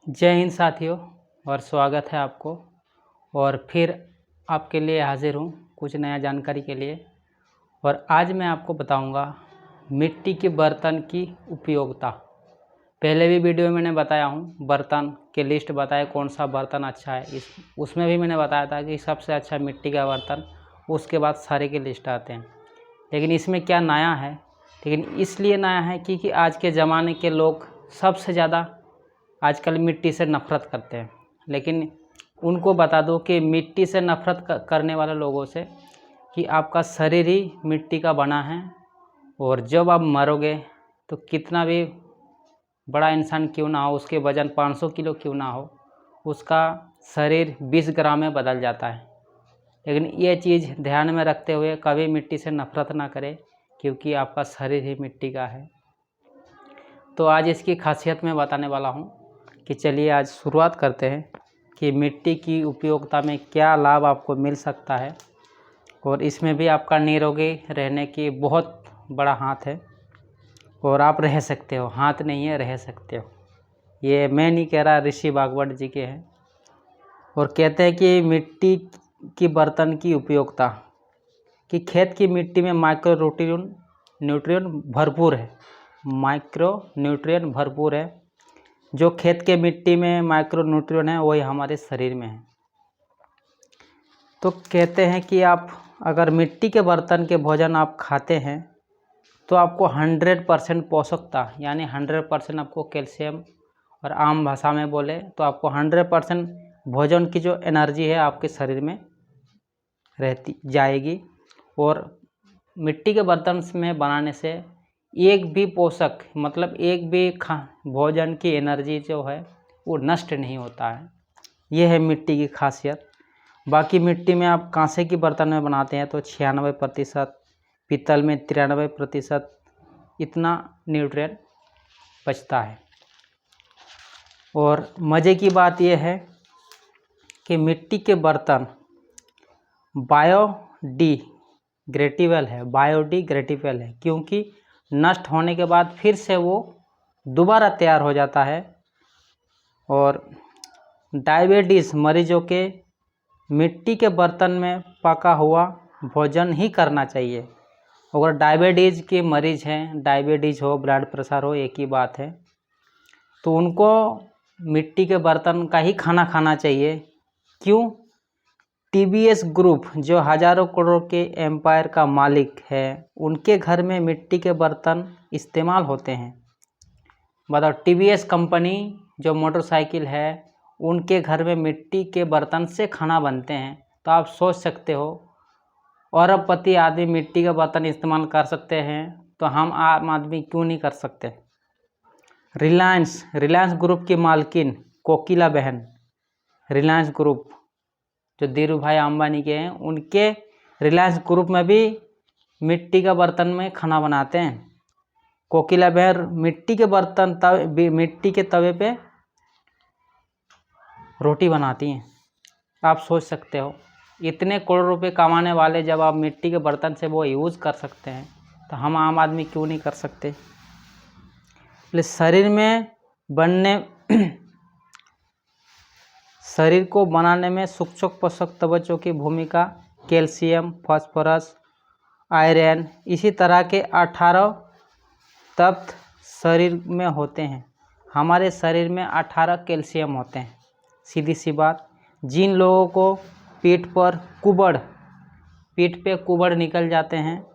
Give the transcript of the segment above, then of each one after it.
जय हिंद साथियों, और स्वागत है आपको। और फिर आपके लिए हाजिर हूँ कुछ नया जानकारी के लिए। और आज मैं आपको बताऊंगा मिट्टी के बर्तन की उपयोगिता। पहले भी वीडियो में मैंने बताया हूँ, बर्तन के लिस्ट बताया कौन सा बर्तन अच्छा है। उसमें भी मैंने बताया था कि सबसे अच्छा मिट्टी का बर्तन, उसके बाद सारे की लिस्ट आते हैं। लेकिन इसमें क्या नया है, लेकिन इसलिए नया है क्योंकि आज के ज़माने के लोग सबसे ज़्यादा आजकल मिट्टी से नफ़रत करते हैं। लेकिन उनको बता दो कि मिट्टी से नफ़रत करने वाले लोगों से कि आपका शरीर ही मिट्टी का बना है, और जब आप मरोगे तो कितना भी बड़ा इंसान क्यों ना हो, उसके वज़न 500 किलो क्यों ना हो, उसका शरीर 20 ग्राम में बदल जाता है। लेकिन ये चीज़ ध्यान में रखते हुए कभी मिट्टी से नफ़रत ना करें, क्योंकि आपका शरीर ही मिट्टी का है। तो आज इसकी खासियत मैं बताने वाला हूँ कि चलिए आज शुरुआत करते हैं कि मिट्टी की उपयोगिता में क्या लाभ आपको मिल सकता है। और इसमें भी आपका निरोगी रहने की बहुत बड़ा हाथ है, और आप रह सकते हो, हाथ नहीं है, रह सकते हो। ये मैं नहीं कह रहा, ऋषि भागवत जी के हैं। और कहते हैं कि मिट्टी की बर्तन की उपयोगिता कि खेत की मिट्टी में माइक्रो न्यूट्रिएंट भरपूर है। माइक्रो न्यूट्रिएंट भरपूर है। जो खेत के मिट्टी में माइक्रो न्यूट्रिएंट है वही हमारे शरीर में है। तो कहते हैं कि आप अगर मिट्टी के बर्तन के भोजन आप खाते हैं तो आपको 100% पोषकता, यानी 100% आपको कैल्शियम, और आम भाषा में बोले तो आपको 100% भोजन की जो एनर्जी है आपके शरीर में रहती जाएगी। और मिट्टी के बर्तन में बनाने से एक भी पोषक, मतलब एक भी भोजन की एनर्जी जो है वो नष्ट नहीं होता है। ये है मिट्टी की खासियत। बाकी मिट्टी में आप कांसे की बर्तन में बनाते हैं तो 96%, पीतल में 93% इतना न्यूट्रिएंट बचता है। और मज़े की बात यह है कि मिट्टी के बर्तन बायोडिग्रेडेबल है, क्योंकि नष्ट होने के बाद फिर से वो दोबारा तैयार हो जाता है। और डायबिटीज़ मरीजों के मिट्टी के बर्तन में पका हुआ भोजन ही करना चाहिए। अगर डायबिटीज़ के मरीज हैं, डायबिटीज़ हो, ब्लड प्रेशर हो, एक ही बात है, तो उनको मिट्टी के बर्तन का ही खाना खाना चाहिए। क्यों? टीवीएस ग्रुप जो हज़ारों करोड़ के एम्पायर का मालिक है, उनके घर में मिट्टी के बर्तन इस्तेमाल होते हैं। बताओ, टीवीएस कंपनी जो मोटरसाइकिल है, उनके घर में मिट्टी के बर्तन से खाना बनते हैं। तो आप सोच सकते हो, अरबपति आदमी मिट्टी के बर्तन इस्तेमाल कर सकते हैं, तो हम आम आदमी क्यों नहीं कर सकते। रिलायंस ग्रुप की मालकिन कोकिला बहन, रिलायंस ग्रुप जो धीरू भाई अंबानी के हैं, उनके रिलायंस ग्रुप में भी मिट्टी का बर्तन में खाना बनाते हैं। कोकिला बहन मिट्टी के बर्तन मिट्टी के तवे पे रोटी बनाती हैं। आप सोच सकते हो, इतने करोड़ रुपए कमाने वाले जब आप मिट्टी के बर्तन से वो यूज़ कर सकते हैं, तो हम आम आदमी क्यों नहीं कर सकते। इसलिए शरीर को बनाने में सूक्ष्म पोषक तत्वों की भूमिका कैल्शियम, फास्फोरस, आयरन, इसी तरह के 18 तत्व शरीर में होते हैं। हमारे शरीर में 18 कैल्शियम होते हैं। सीधी सी बात, जिन लोगों को पीठ पे कुबड़ निकल जाते हैं,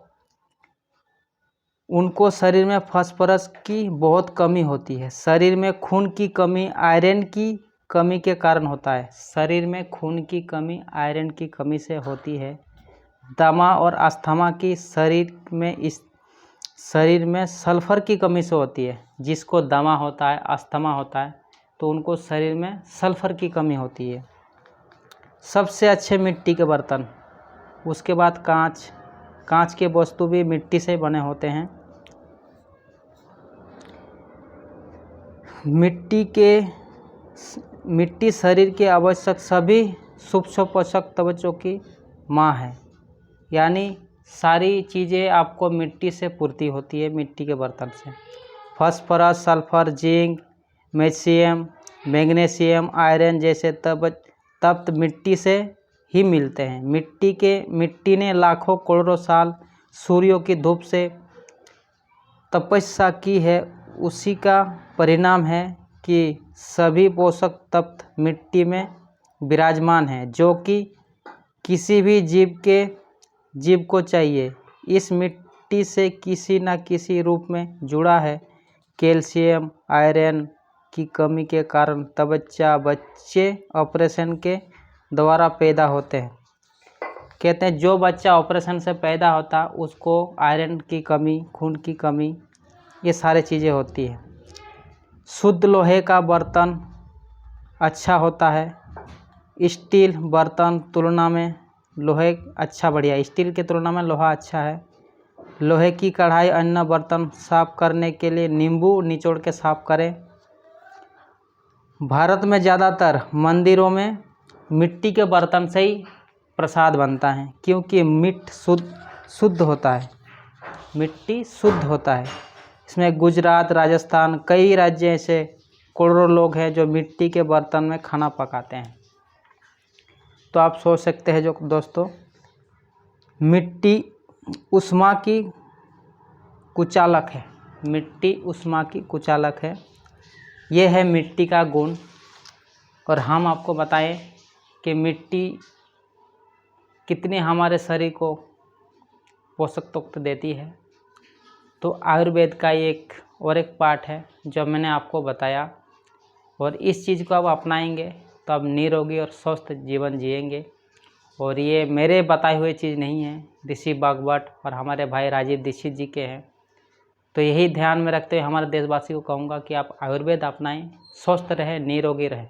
उनको शरीर में फास्फोरस की बहुत कमी होती है। शरीर में खून की कमी आयरन की कमी के कारण होता है। शरीर में खून की कमी आयरन की कमी से होती है। दमा और अस्थमा की शरीर में सल्फ़र की कमी से होती है। जिसको दमा होता है, अस्थमा होता है, तो उनको शरीर में सल्फ़र की कमी होती है। सबसे अच्छे मिट्टी के बर्तन, उसके बाद कांच के वस्तु भी मिट्टी से बने होते हैं। मिट्टी शरीर के आवश्यक सभी सूक्ष्म पोषक तत्वों की माँ है, यानी सारी चीज़ें आपको मिट्टी से पूर्ति होती है। मिट्टी के बर्तन से phosphorus, sulphur, zinc, magnesium, magnesium, iron जैसे तत्व मिट्टी से ही मिलते हैं। मिट्टी ने लाखों करोड़ों साल सूर्यों की धूप से तपस्या की है। उसी का परिणाम है कि सभी पोषक तत्व मिट्टी में विराजमान हैं, जो कि किसी भी जीव को चाहिए। इस मिट्टी से किसी न किसी रूप में जुड़ा है। कैल्शियम, आयरन की कमी के कारण बच्चे ऑपरेशन के द्वारा पैदा होते हैं। कहते हैं जो बच्चा ऑपरेशन से पैदा होता उसको आयरन की कमी, खून की कमी, ये सारी चीज़ें होती हैं। शुद्ध लोहे का बर्तन अच्छा होता है। स्टील बर्तन तुलना में लोहे बढ़िया, स्टील की तुलना में लोहा अच्छा है। लोहे की कढ़ाई, अन्य बर्तन साफ करने के लिए नींबू निचोड़ के साफ करें। भारत में ज़्यादातर मंदिरों में मिट्टी के बर्तन से ही प्रसाद बनता है, क्योंकि शुद्ध होता है। मिट्टी शुद्ध होता है। इसमें गुजरात, राजस्थान, कई राज्य ऐसे करोड़ों लोग हैं जो मिट्टी के बर्तन में खाना पकाते हैं। तो आप सोच सकते हैं जो दोस्तों, मिट्टी ऊष्मा की कुचालक है। मिट्टी ऊष्मा की कुचालक है। ये है मिट्टी का गुण। और हम आपको बताएं कि मिट्टी कितने हमारे शरीर को पोषक तत्व देती है। तो आयुर्वेद का एक पार्ट है जो मैंने आपको बताया, और इस चीज़ को आप अपनाएंगे तो आप निरोगी और स्वस्थ जीवन जिएंगे। और ये मेरे बताए हुए चीज़ नहीं है, ऋषि भागवत और हमारे भाई राजीव दीक्षित जी के हैं। तो यही ध्यान में रखते हुए हमारे देशवासी को कहूँगा कि आप आयुर्वेद अपनाएं, स्वस्थ रहें, निरोगी रहें।